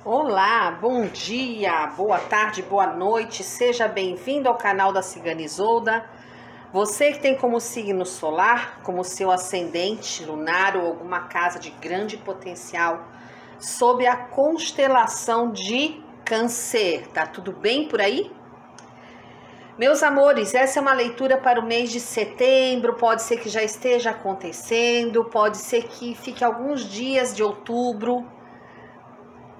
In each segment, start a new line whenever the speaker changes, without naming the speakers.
Olá, bom dia, boa tarde, boa noite, seja bem-vindo ao canal da Cigana Isolda. Você que tem como signo solar, como seu ascendente lunar ou alguma casa de grande potencial, sob a constelação de Câncer, tá tudo bem por aí? Meus amores, essa é uma leitura para o mês de setembro, pode ser que já esteja acontecendo, pode ser que fique alguns dias de outubro.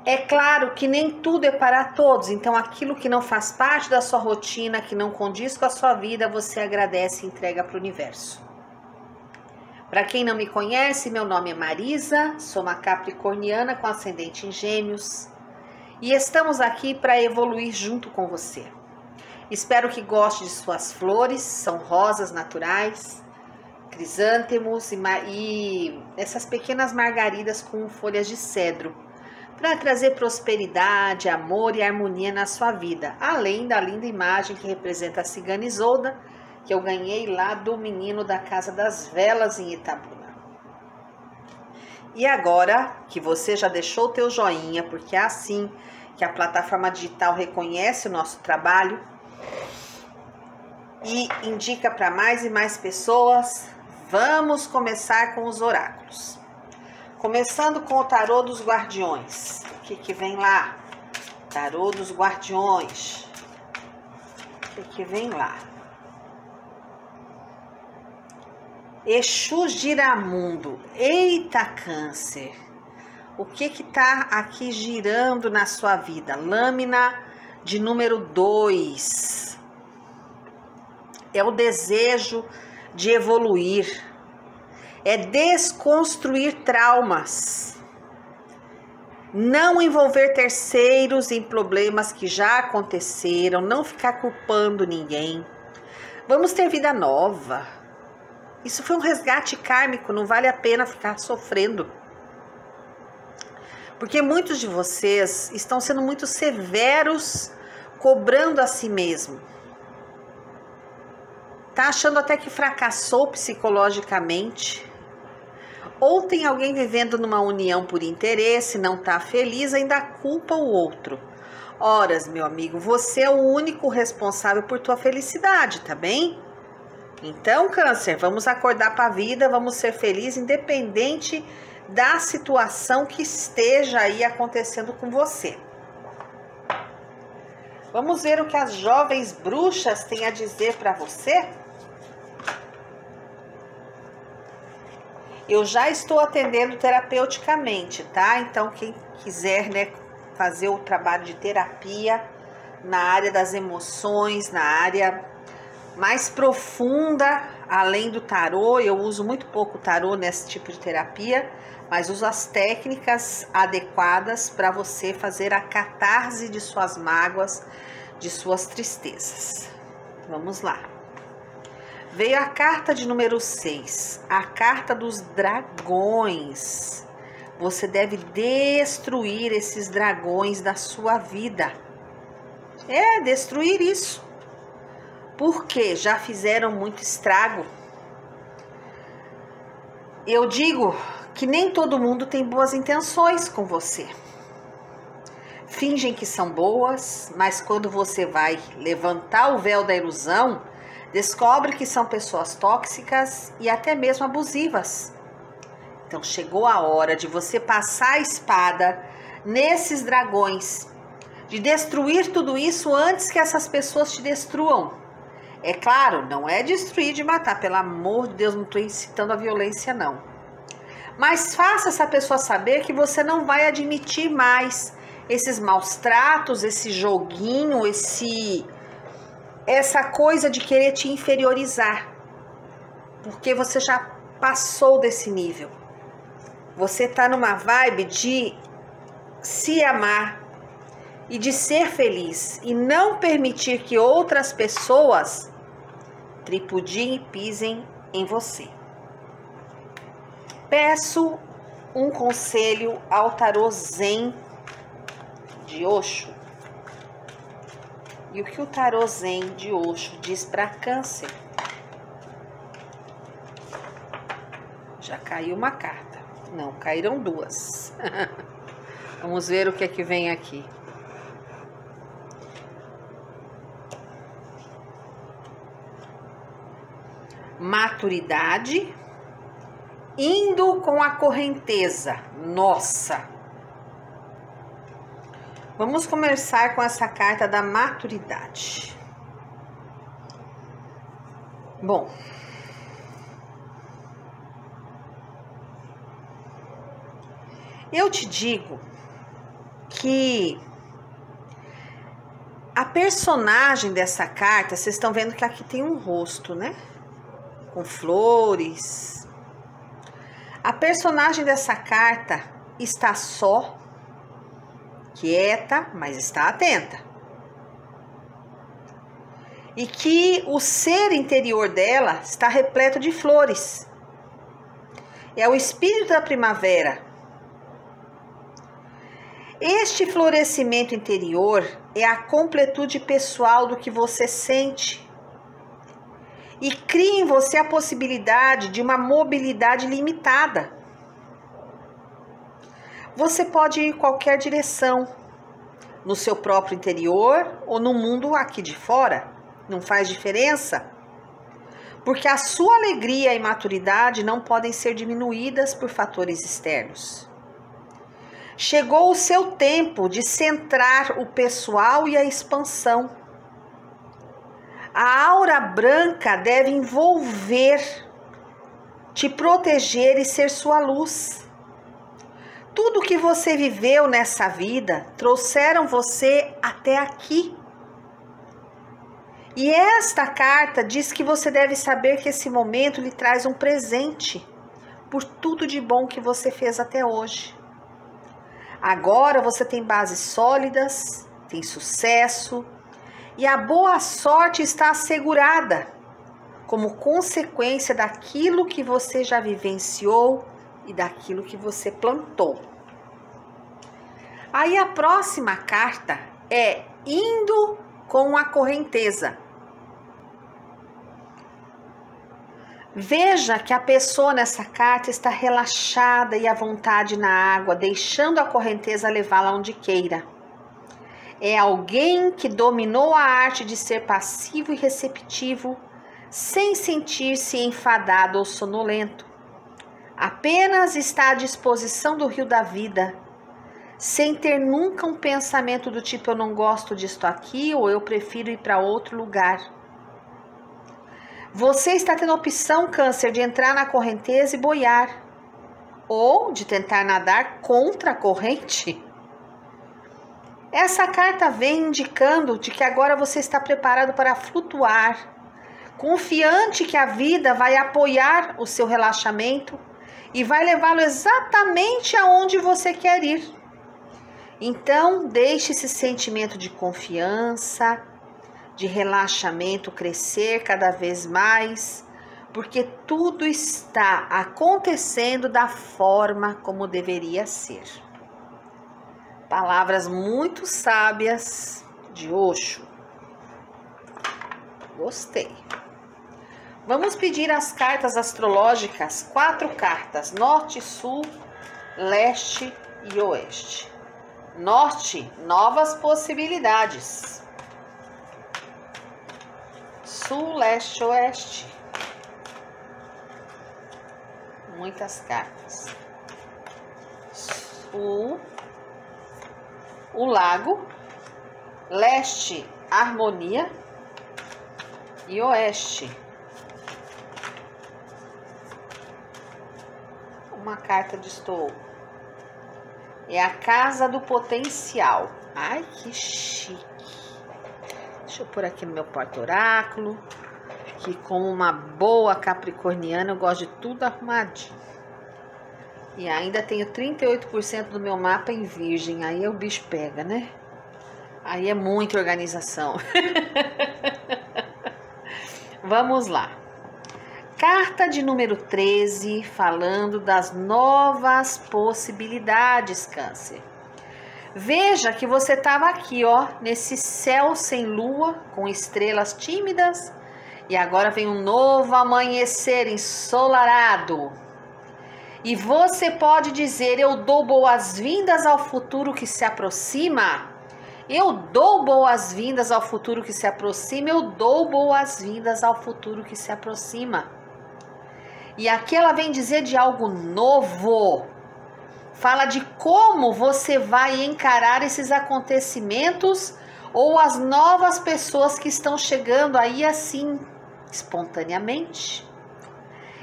É claro que nem tudo é para todos, então aquilo que não faz parte da sua rotina, que não condiz com a sua vida, você agradece e entrega para o universo. Para quem não me conhece, meu nome é Marisa, sou uma capricorniana com ascendente em Gêmeos e estamos aqui para evoluir junto com você. Espero que goste de suas flores, são rosas naturais, crisântemos e essas pequenas margaridas com folhas de cedro, para trazer prosperidade, amor e harmonia na sua vida, além da linda imagem que representa a Cigana Isolda, que eu ganhei lá do menino da Casa das Velas em Itabuna. E agora que você já deixou o teu joinha, porque é assim que a plataforma digital reconhece o nosso trabalho e indica para mais e mais pessoas, vamos começar com os oráculos. Começando com o tarô dos guardiões. O que vem lá? Tarô dos guardiões. O que vem lá? Exu Giramundo. Eita, Câncer. O que tá aqui girando na sua vida? Lâmina de número 2. É o desejo de evoluir. É desconstruir traumas. Não envolver terceiros em problemas que já aconteceram. Não ficar culpando ninguém. Vamos ter vida nova. Isso foi um resgate kármico. Não vale a pena ficar sofrendo. Porque muitos de vocês estão sendo muito severos, cobrando a si mesmo. Tá achando até que fracassou psicologicamente. Ou tem alguém vivendo numa união por interesse, não tá feliz, ainda culpa o outro. Horas, meu amigo, você é o único responsável por tua felicidade, tá bem? Então, Câncer, vamos acordar para a vida, vamos ser felizes, independente da situação que esteja aí acontecendo com você. Vamos ver o que as jovens bruxas têm a dizer para você? Eu já estou atendendo terapeuticamente, tá? Então, quem quiser, né, fazer o trabalho de terapia na área das emoções, na área mais profunda, além do tarô, eu uso muito pouco tarô nesse tipo de terapia, mas uso as técnicas adequadas para você fazer a catarse de suas mágoas, de suas tristezas. Vamos lá. Veio a carta de número 6, a carta dos dragões. Você deve destruir esses dragões da sua vida. Destruir isso. Porque já fizeram muito estrago. Eu digo que nem todo mundo tem boas intenções com você. Fingem que são boas, mas quando você vai levantar o véu da ilusão, descobre que são pessoas tóxicas e até mesmo abusivas. Então chegou a hora de você passar a espada nesses dragões, de destruir tudo isso antes que essas pessoas te destruam. É claro, não é destruir de matar, pelo amor de Deus, não estou incitando a violência não. Mas faça essa pessoa saber que você não vai admitir mais esses maus tratos, esse joguinho, essa coisa de querer te inferiorizar, porque você já passou desse nível. Você tá numa vibe de se amar e de ser feliz e não permitir que outras pessoas tripudiem e pisem em você. Peço um conselho ao tarô Zen de Osho. E o que o tarô Zen de Osho diz para Câncer? Já caiu uma carta. Não, caíram duas. Vamos ver o que é que vem aqui. Maturidade, indo com a correnteza. Nossa! Vamos começar com essa carta da maturidade. Bom, eu te digo que a personagem dessa carta, vocês estão vendo que aqui tem um rosto, né? Com flores. A personagem dessa carta está só, quieta, mas está atenta. E que o ser interior dela está repleto de flores. É o espírito da primavera. Este florescimento interior é a completude pessoal do que você sente. E cria em você a possibilidade de uma mobilidade limitada. Você pode ir em qualquer direção, no seu próprio interior ou no mundo aqui de fora. Não faz diferença, porque a sua alegria e maturidade não podem ser diminuídas por fatores externos. Chegou o seu tempo de centrar o pessoal e a expansão. A aura branca deve envolver, te proteger e ser sua luz. Tudo que você viveu nessa vida trouxeram você até aqui. E esta carta diz que você deve saber que esse momento lhe traz um presente por tudo de bom que você fez até hoje. Agora você tem bases sólidas, tem sucesso e a boa sorte está assegurada como consequência daquilo que você já vivenciou e daquilo que você plantou. Aí a próxima carta é indo com a correnteza. Veja que a pessoa nessa carta está relaxada e à vontade na água, deixando a correnteza levá-la onde queira. É alguém que dominou a arte de ser passivo e receptivo, sem sentir-se enfadado ou sonolento. Apenas está à disposição do rio da vida, sem ter nunca um pensamento do tipo eu não gosto disto aqui ou eu prefiro ir para outro lugar. Você está tendo a opção, Câncer, de entrar na correnteza e boiar, ou de tentar nadar contra a corrente. Essa carta vem indicando de que agora você está preparado para flutuar, confiante que a vida vai apoiar o seu relaxamento e vai levá-lo exatamente aonde você quer ir. Então, deixe esse sentimento de confiança, de relaxamento crescer cada vez mais, porque tudo está acontecendo da forma como deveria ser. Palavras muito sábias de Osho. Gostei. Vamos pedir as cartas astrológicas, 4 cartas, norte, sul, leste e oeste. Norte, novas possibilidades. Sul, leste, oeste. Muitas cartas. Sul, o lago. Leste, harmonia. E oeste, uma carta de estou. É a casa do potencial. Ai, que chique. Deixa eu pôr aqui no meu porta-oráculo, que como uma boa capricorniana eu gosto de tudo arrumadinho. E ainda tenho 38% do meu mapa em virgem, aí o bicho pega, né? Aí é muita organização. Vamos lá. Carta de número 13, falando das novas possibilidades, Câncer. Veja que você estava aqui, ó, nesse céu sem lua, com estrelas tímidas, e agora vem um novo amanhecer ensolarado. E você pode dizer: eu dou boas-vindas ao futuro que se aproxima. Eu dou boas-vindas ao futuro que se aproxima. Eu dou boas-vindas ao futuro que se aproxima. E aqui ela vem dizer de algo novo. Fala de como você vai encarar esses acontecimentos ou as novas pessoas que estão chegando aí assim, espontaneamente.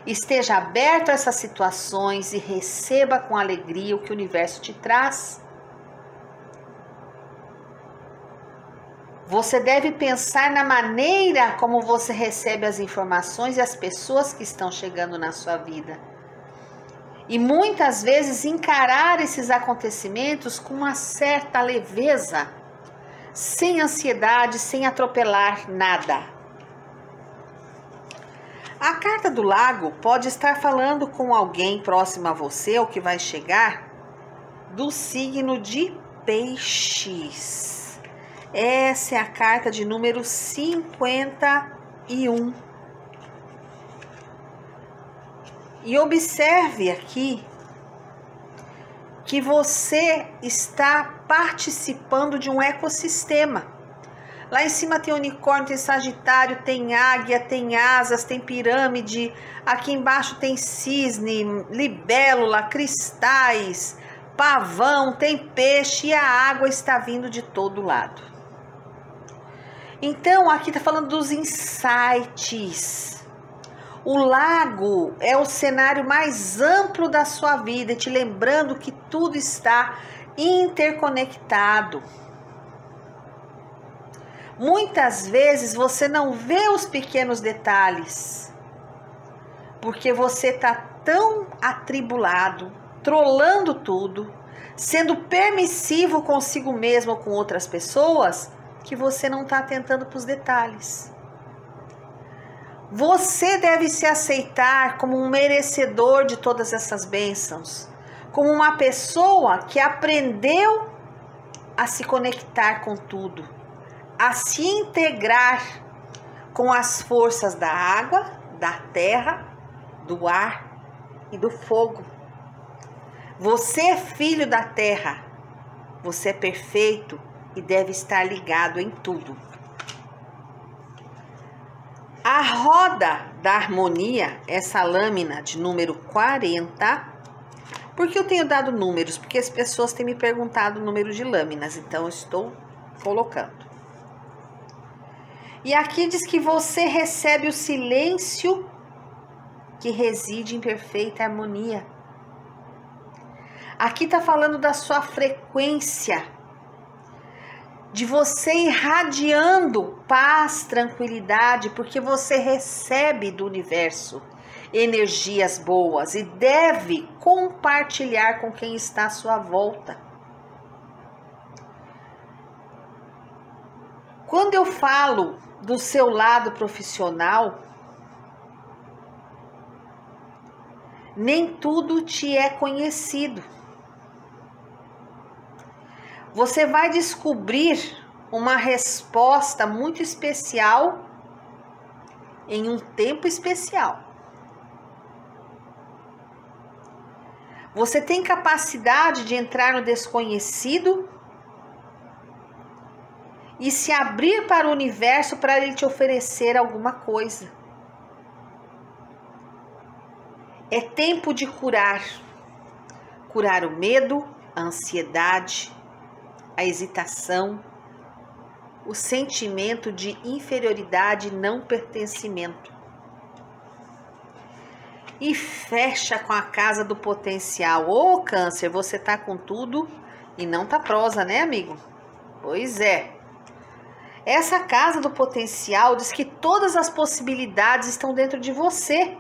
Esteja aberto a essas situações e receba com alegria o que o universo te traz. Você deve pensar na maneira como você recebe as informações e as pessoas que estão chegando na sua vida. E muitas vezes encarar esses acontecimentos com uma certa leveza, sem ansiedade, sem atropelar nada. A carta do lago pode estar falando com alguém próximo a você ou que vai chegar do signo de Peixes. Essa é a carta de número 51. E observe aqui que você está participando de um ecossistema. Lá em cima tem unicórnio, tem sagitário, tem águia, tem asas, tem pirâmide. Aqui embaixo tem cisne, libélula, cristais, pavão, tem peixe e a água está vindo de todo lado. Então, aqui está falando dos insights. O lago é o cenário mais amplo da sua vida, te lembrando que tudo está interconectado. Muitas vezes você não vê os pequenos detalhes, porque você está tão atribulado, trolando tudo, sendo permissivo consigo mesmo ou com outras pessoas, que você não está atentando para os detalhes. Você deve se aceitar como um merecedor de todas essas bênçãos, como uma pessoa que aprendeu a se conectar com tudo, a se integrar com as forças da água, da terra, do ar e do fogo. Você é filho da terra, você é perfeito e deve estar ligado em tudo. A roda da harmonia, essa lâmina de número 40, porque eu tenho dado números? Porque as pessoas têm me perguntado o número de lâminas, então eu estou colocando. E aqui diz que você recebe o silêncio que reside em perfeita harmonia. Aqui está falando da sua frequência, de você irradiando paz, tranquilidade, porque você recebe do universo energias boas e deve compartilhar com quem está à sua volta. Quando eu falo do seu lado profissional, nem tudo te é conhecido. Você vai descobrir uma resposta muito especial em um tempo especial. Você tem capacidade de entrar no desconhecido e se abrir para o universo para ele te oferecer alguma coisa. É tempo de curar o medo, a ansiedade, a hesitação, o sentimento de inferioridade e não pertencimento. E fecha com a casa do potencial. Ô, Câncer, você tá com tudo e não tá prosa, né, amigo? Pois é. Essa casa do potencial diz que todas as possibilidades estão dentro de você.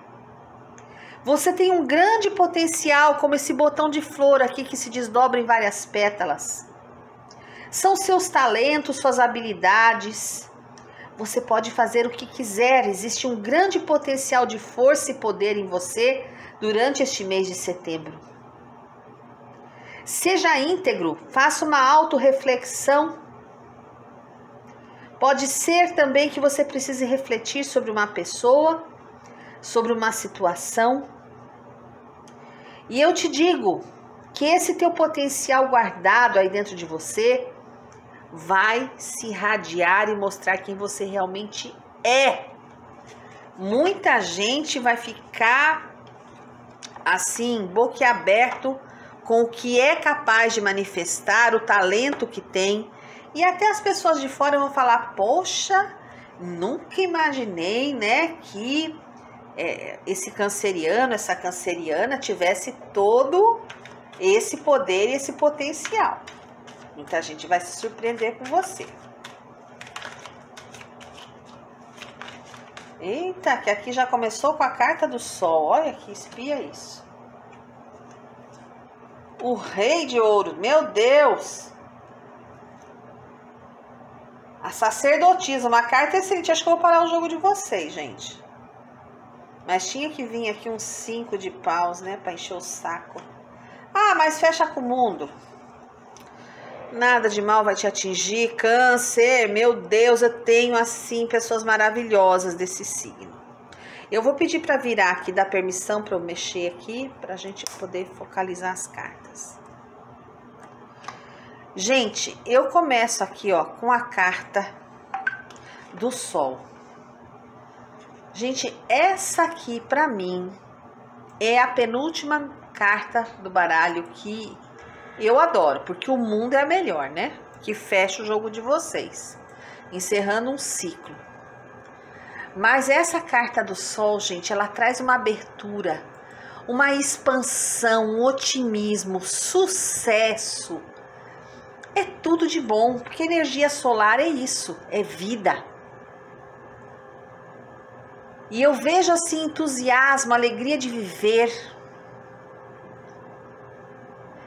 Você tem um grande potencial, como esse botão de flor aqui que se desdobra em várias pétalas. São seus talentos, suas habilidades. Você pode fazer o que quiser. Existe um grande potencial de força e poder em você durante este mês de setembro. Seja íntegro, faça uma autorreflexão. Pode ser também que você precise refletir sobre uma pessoa, sobre uma situação. E eu te digo que esse teu potencial guardado aí dentro de você vai se irradiar e mostrar quem você realmente é. Muita gente vai ficar assim, boquiaberto com o que é capaz de manifestar, o talento que tem. E até as pessoas de fora vão falar, poxa, nunca imaginei, né, que esse canceriano, essa canceriana tivesse todo esse poder e esse potencial. Muita gente vai se surpreender com você. Eita, que aqui já começou com a carta do Sol. Olha que espia isso. O Rei de Ouros, meu Deus. A sacerdotisa, uma carta excelente. Acho que eu vou parar o jogo de vocês, gente. Mas tinha que vir aqui uns 5 de paus, né? Pra encher o saco. Ah, mas fecha com o mundo. Nada de mal vai te atingir. Câncer, meu Deus, eu tenho assim pessoas maravilhosas desse signo. Eu vou pedir para virar aqui, dar permissão para eu mexer aqui, pra gente poder focalizar as cartas. Gente, eu começo aqui, ó, com a carta do Sol. Gente, essa aqui pra mim é a penúltima carta do baralho que eu adoro, porque o mundo é a melhor, né? Que fecha o jogo de vocês, encerrando um ciclo. Mas essa carta do Sol, gente, ela traz uma abertura, uma expansão, um otimismo, sucesso. É tudo de bom, porque energia solar é isso, é vida. E eu vejo assim entusiasmo, alegria de viver,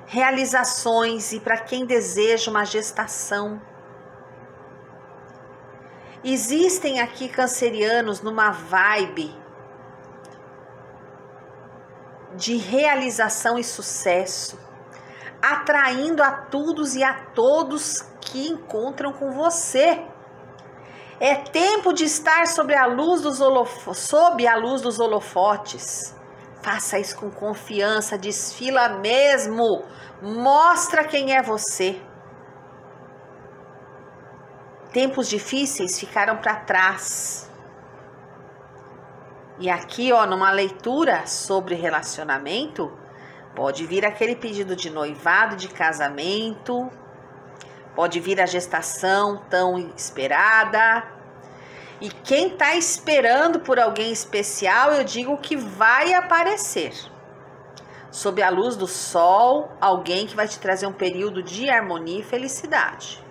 realizações e para quem deseja uma gestação. Existem aqui cancerianos numa vibe de realização e sucesso, atraindo a todos e a todos que encontram com você. É tempo de estar sob a luz dos holofotes. Faça isso com confiança, desfila mesmo. Mostra quem é você. Tempos difíceis ficaram para trás. E aqui, ó, numa leitura sobre relacionamento, pode vir aquele pedido de noivado, de casamento, pode vir a gestação tão esperada. E quem está esperando por alguém especial, eu digo que vai aparecer. Sob a luz do Sol, alguém que vai te trazer um período de harmonia e felicidade.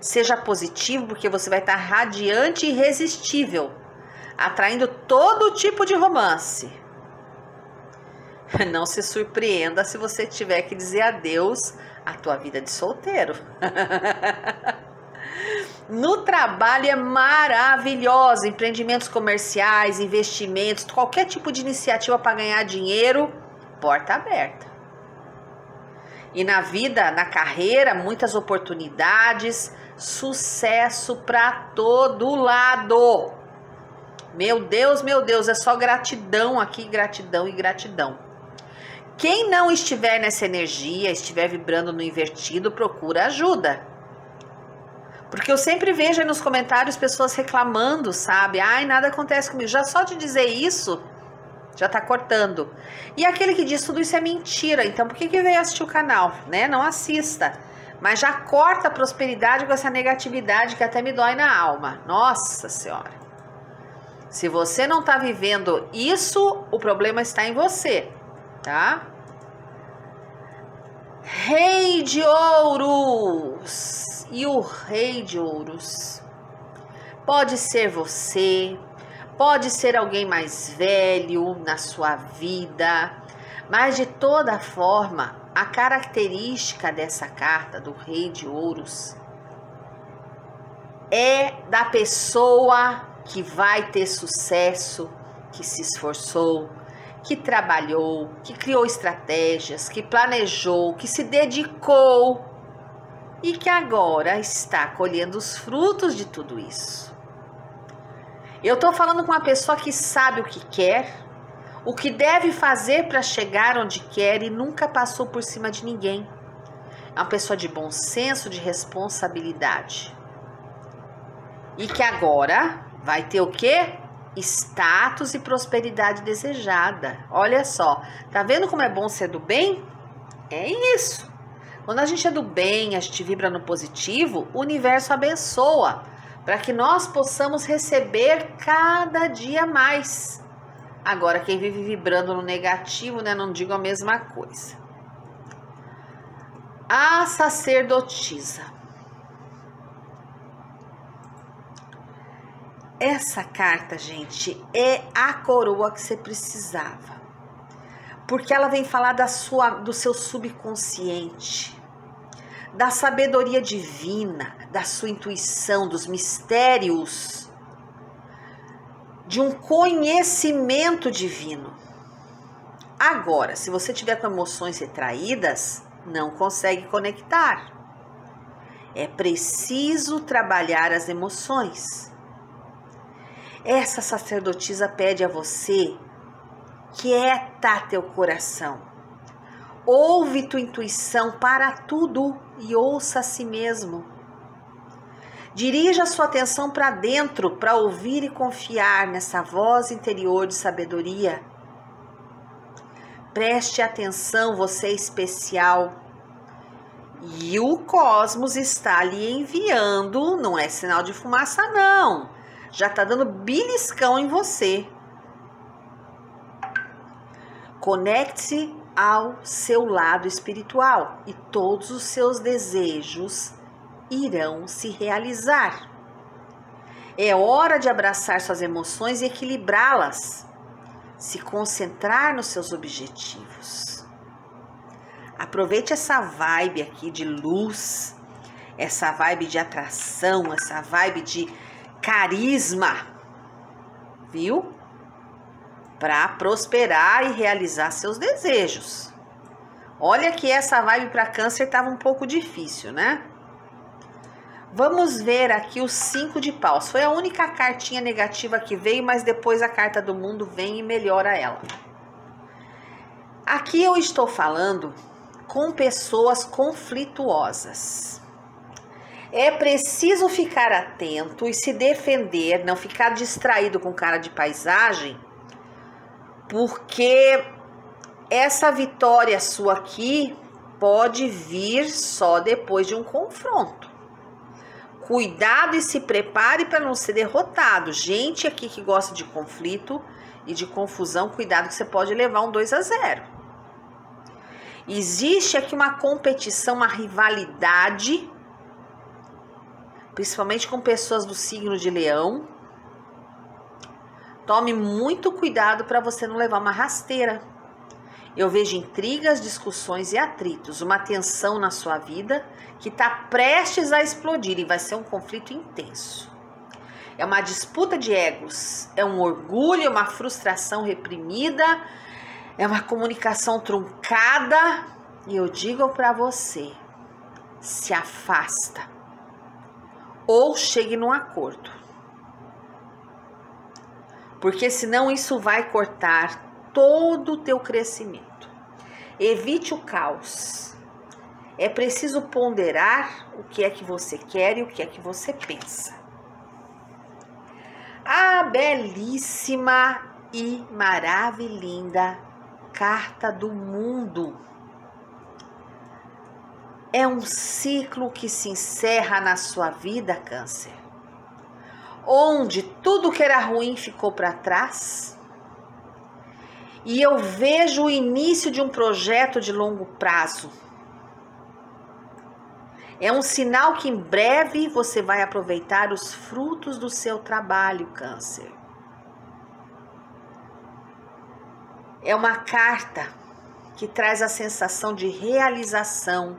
Seja positivo, porque você vai estar radiante e irresistível, atraindo todo tipo de romance. Não se surpreenda se você tiver que dizer adeus à tua vida de solteiro. No trabalho é maravilhoso, empreendimentos comerciais, investimentos, qualquer tipo de iniciativa para ganhar dinheiro, porta aberta. E na vida, na carreira, muitas oportunidades, sucesso para todo lado. Meu Deus, é só gratidão aqui, gratidão e gratidão. Quem não estiver nessa energia, estiver vibrando no invertido, procura ajuda. Porque eu sempre vejo aí nos comentários pessoas reclamando, sabe? Ai, nada acontece comigo. Já só de dizer isso, já tá cortando. E aquele que diz tudo isso é mentira. Então, por que veio assistir o canal, né? Não assista. Mas já corta a prosperidade com essa negatividade que até me dói na alma. Nossa Senhora. Se você não tá vivendo isso, o problema está em você, tá? Rei de Ouros. E o Rei de Ouros pode ser você, pode ser alguém mais velho na sua vida, mas de toda forma, a característica dessa carta do Rei de Ouros é da pessoa que vai ter sucesso, que se esforçou, que trabalhou, que criou estratégias, que planejou, que se dedicou e que agora está colhendo os frutos de tudo isso. Eu estou falando com uma pessoa que sabe o que quer, o que deve fazer para chegar onde quer e nunca passou por cima de ninguém. É uma pessoa de bom senso, de responsabilidade. E que agora vai ter o quê? Status e prosperidade desejada. Olha só, tá vendo como é bom ser do bem? É isso. Quando a gente é do bem, a gente vibra no positivo, o universo abençoa para que nós possamos receber cada dia mais. Agora, quem vive vibrando no negativo, né, não digo a mesma coisa. A sacerdotisa. Essa carta, gente, é a coroa que você precisava. Porque ela vem falar do seu subconsciente, da sabedoria divina, da sua intuição, dos mistérios, de um conhecimento divino. Agora, se você tiver com emoções retraídas, não consegue conectar. É preciso trabalhar as emoções. Essa sacerdotisa pede a você: quieta teu coração, ouve tua intuição para tudo e ouça a si mesmo. Dirija a sua atenção para dentro para ouvir e confiar nessa voz interior de sabedoria. Preste atenção, você é especial. E o cosmos está lhe enviando, não é sinal de fumaça não, já está dando beliscão em você. Conecte-se ao seu lado espiritual e todos os seus desejos irão se realizar. É hora de abraçar suas emoções e equilibrá-las, se concentrar nos seus objetivos. Aproveite essa vibe aqui de luz, essa vibe de atração, essa vibe de carisma, viu? Para prosperar e realizar seus desejos. Olha que essa vibe para Câncer estava um pouco difícil, né? Vamos ver aqui os 5 de paus. Foi a única cartinha negativa que veio, mas depois a carta do mundo vem e melhora ela. Aqui eu estou falando com pessoas conflituosas. É preciso ficar atento e se defender, não ficar distraído com cara de paisagem, porque essa vitória sua aqui pode vir só depois de um confronto. Cuidado e se prepare para não ser derrotado. Gente aqui que gosta de conflito e de confusão, cuidado que você pode levar um 2-0. Existe aqui uma competição, uma rivalidade, principalmente com pessoas do signo de Leão. Tome muito cuidado para você não levar uma rasteira. Eu vejo intrigas, discussões e atritos, uma tensão na sua vida que está prestes a explodir e vai ser um conflito intenso. É uma disputa de egos, é um orgulho, é uma frustração reprimida, é uma comunicação truncada. E eu digo para você, se afasta ou chegue num acordo. Porque senão isso vai cortar todo o teu crescimento. Evite o caos. É preciso ponderar o que é que você quer e o que é que você pensa. A belíssima e maravilhosa carta do mundo. É um ciclo que se encerra na sua vida, Câncer, onde tudo que era ruim ficou para trás. E eu vejo o início de um projeto de longo prazo. É um sinal que em breve você vai aproveitar os frutos do seu trabalho, Câncer. É uma carta que traz a sensação de realização,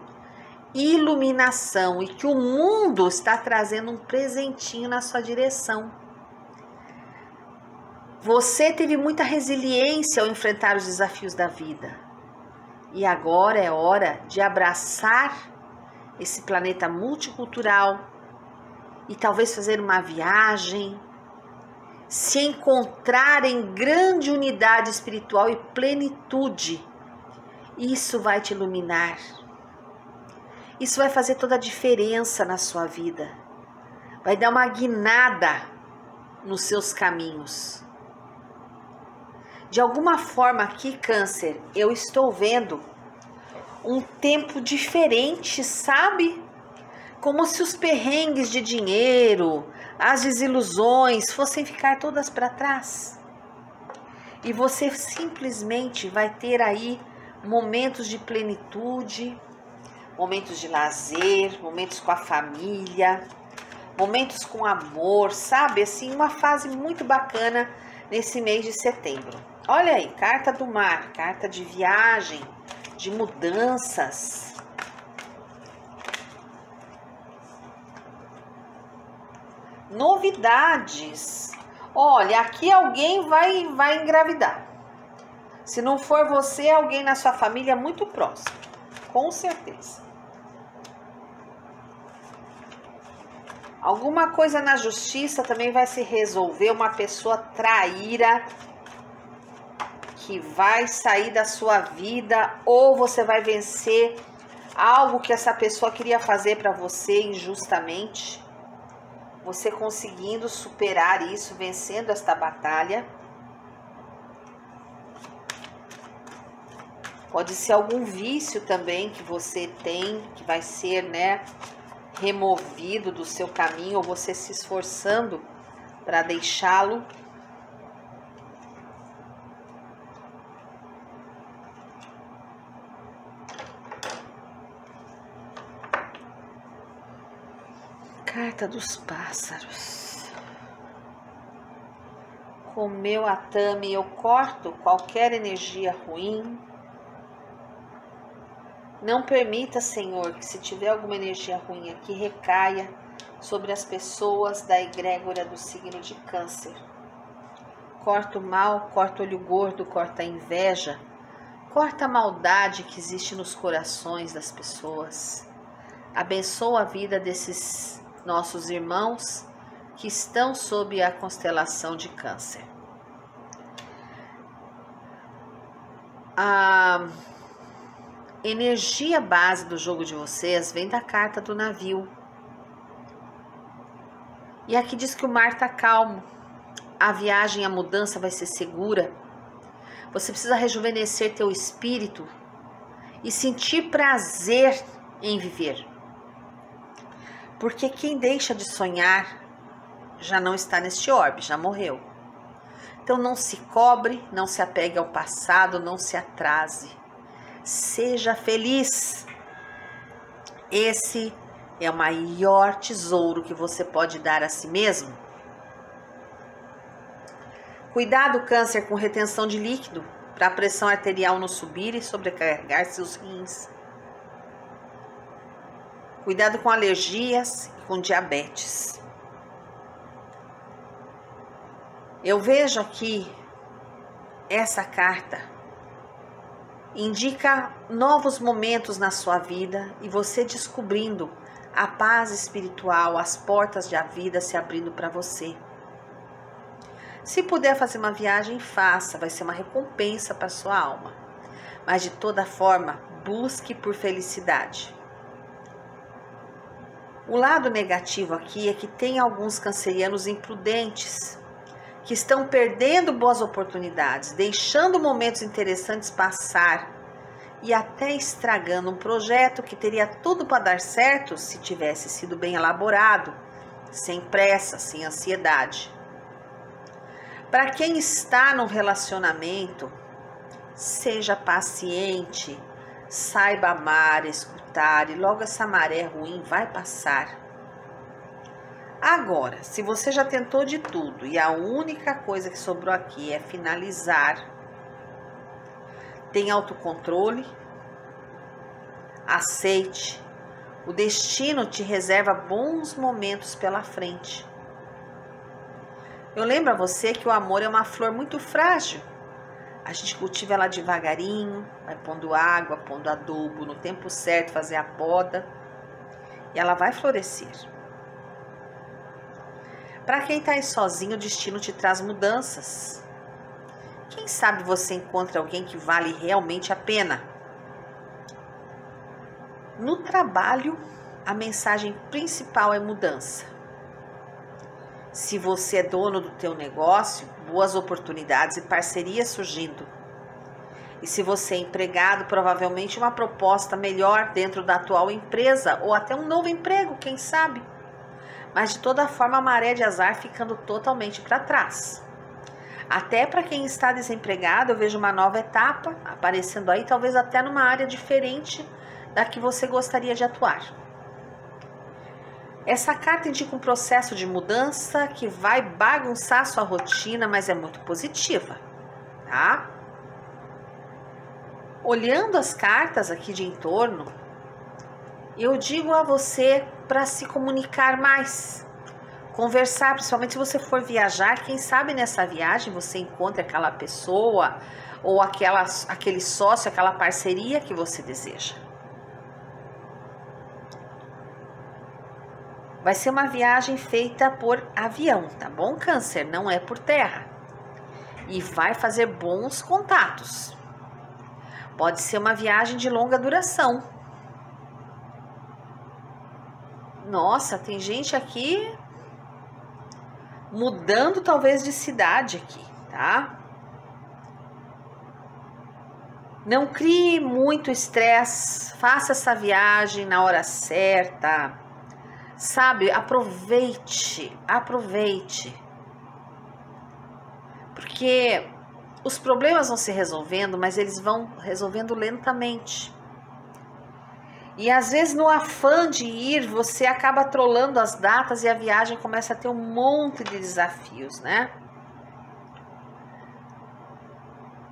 iluminação e que o mundo está trazendo um presentinho na sua direção. Você teve muita resiliência ao enfrentar os desafios da vida. E agora é hora de abraçar esse planeta multicultural e talvez fazer uma viagem, se encontrar em grande unidade espiritual e plenitude. Isso vai te iluminar. Isso vai fazer toda a diferença na sua vida. Vai dar uma guinada nos seus caminhos. De alguma forma aqui, Câncer, eu estou vendo um tempo diferente, sabe? Como se os perrengues de dinheiro, as desilusões fossem ficar todas para trás. E você simplesmente vai ter aí momentos de plenitude, momentos de lazer, momentos com a família, momentos com amor, sabe? Assim, uma fase muito bacana nesse mês de setembro. Olha aí, carta do mar, carta de viagem, de mudanças. Novidades. Olha, aqui alguém vai engravidar. Se não for você, alguém na sua família muito próximo, com certeza. Alguma coisa na justiça também vai se resolver, uma pessoa traíra que vai sair da sua vida, ou você vai vencer algo que essa pessoa queria fazer para você injustamente. Você conseguindo superar isso, vencendo esta batalha. Pode ser algum vício também que você tem, que vai ser, né, removido do seu caminho, ou você se esforçando para deixá-lo. Carta dos pássaros. Com meu atame eu corto qualquer energia ruim. Não permita, Senhor, que se tiver alguma energia ruim aqui, recaia sobre as pessoas da egrégora do signo de Câncer. Corta o mal, corta o olho gordo, corta a inveja, corta a maldade que existe nos corações das pessoas. Abençoa a vida desses nossos irmãos que estão sob a constelação de Câncer. A energia base do jogo de vocês vem da carta do navio. E aqui diz que o mar está calmo. A viagem, a mudança vai ser segura. Você precisa rejuvenescer teu espírito e sentir prazer em viver. Porque quem deixa de sonhar já não está neste orbe, já morreu. Então não se cobre, não se apegue ao passado, não se atrase. Seja feliz. Esse é o maior tesouro que você pode dar a si mesmo. Cuidado, Câncer, com retenção de líquido, para a pressão arterial não subir e sobrecarregar seus rins. Cuidado com alergias e com diabetes. Eu vejo aqui essa carta indica novos momentos na sua vida e você descobrindo a paz espiritual, as portas da vida se abrindo para você. Se puder fazer uma viagem, faça, vai ser uma recompensa para sua alma. Mas de toda forma, busque por felicidade. O lado negativo aqui é que tem alguns cancerianos imprudentes, que estão perdendo boas oportunidades, deixando momentos interessantes passar e até estragando um projeto que teria tudo para dar certo se tivesse sido bem elaborado, sem pressa, sem ansiedade. Para quem está num relacionamento, seja paciente, saiba amar, escutar e logo essa maré ruim vai passar. Agora, se você já tentou de tudo e a única coisa que sobrou aqui é finalizar, tenha autocontrole, aceite, o destino te reserva bons momentos pela frente. Eu lembro a você que o amor é uma flor muito frágil. A gente cultiva ela devagarinho, vai pondo água, pondo adubo, no tempo certo fazer a poda e ela vai florescer. Para quem está aí sozinho, o destino te traz mudanças. Quem sabe você encontra alguém que vale realmente a pena. No trabalho, a mensagem principal é mudança. Se você é dono do teu negócio, boas oportunidades e parcerias surgindo. E se você é empregado, provavelmente uma proposta melhor dentro da atual empresa ou até um novo emprego, quem sabe? Mas de toda forma a maré de azar ficando totalmente para trás. Até para quem está desempregado, eu vejo uma nova etapa aparecendo aí, talvez até numa área diferente da que você gostaria de atuar. Essa carta indica um processo de mudança que vai bagunçar sua rotina, mas é muito positiva, tá? Olhando as cartas aqui de entorno, eu digo a você para se comunicar mais, conversar, principalmente se você for viajar, quem sabe nessa viagem você encontre aquela pessoa ou aquele sócio, aquela parceria que você deseja. Vai ser uma viagem feita por avião, tá bom, Câncer? Não é por terra. E vai fazer bons contatos. Pode ser uma viagem de longa duração. Nossa, tem gente aqui mudando talvez de cidade aqui, tá? Não crie muito estresse, faça essa viagem na hora certa. Sabe, aproveite. Porque os problemas vão se resolvendo, mas eles vão resolvendo lentamente. E às vezes no afã de ir, você acaba trolando as datas e a viagem começa a ter um monte de desafios, né?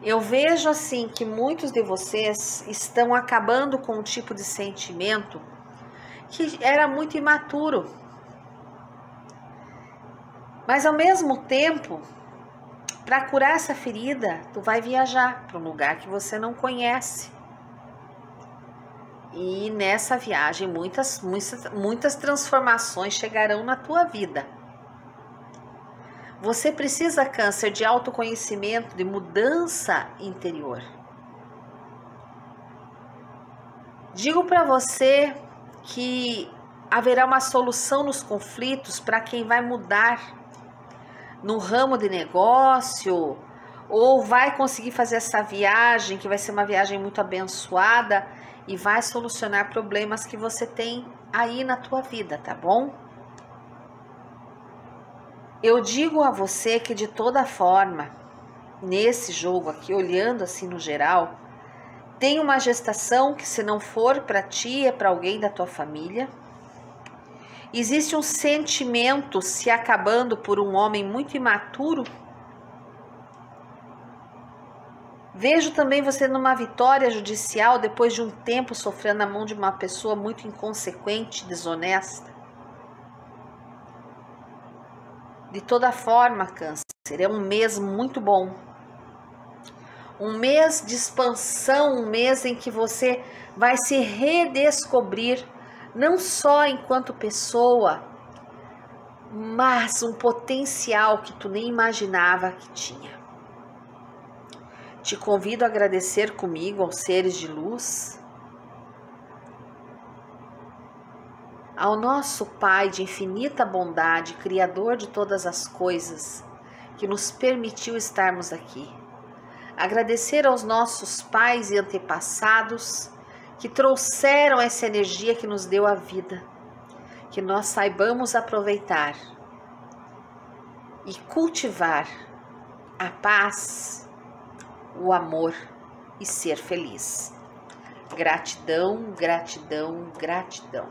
Eu vejo assim que muitos de vocês estão acabando com um tipo de sentimento que era muito imaturo. Mas ao mesmo tempo, para curar essa ferida, tu vai viajar para um lugar que você não conhece. E nessa viagem muitas transformações chegarão na tua vida. Você precisa, Câncer, de autoconhecimento, de mudança interior. Digo para você que haverá uma solução nos conflitos para quem vai mudar no ramo de negócio ou vai conseguir fazer essa viagem, que vai ser uma viagem muito abençoada e vai solucionar problemas que você tem aí na tua vida, tá bom? Eu digo a você que de toda forma, nesse jogo aqui, olhando assim no geral, tem uma gestação que se não for para ti, é para alguém da tua família. Existe um sentimento se acabando por um homem muito imaturo. Vejo também você numa vitória judicial depois de um tempo sofrendo na mão de uma pessoa muito inconsequente, desonesta. De toda forma, Câncer, é um mês muito bom. Um mês de expansão, um mês em que você vai se redescobrir, não só enquanto pessoa, mas um potencial que tu nem imaginava que tinha. Te convido a agradecer comigo aos seres de luz, ao nosso Pai de infinita bondade, Criador de todas as coisas, que nos permitiu estarmos aqui. Agradecer aos nossos pais e antepassados que trouxeram essa energia que nos deu a vida, que nós saibamos aproveitar e cultivar a paz, o amor e ser feliz. Gratidão, gratidão, gratidão.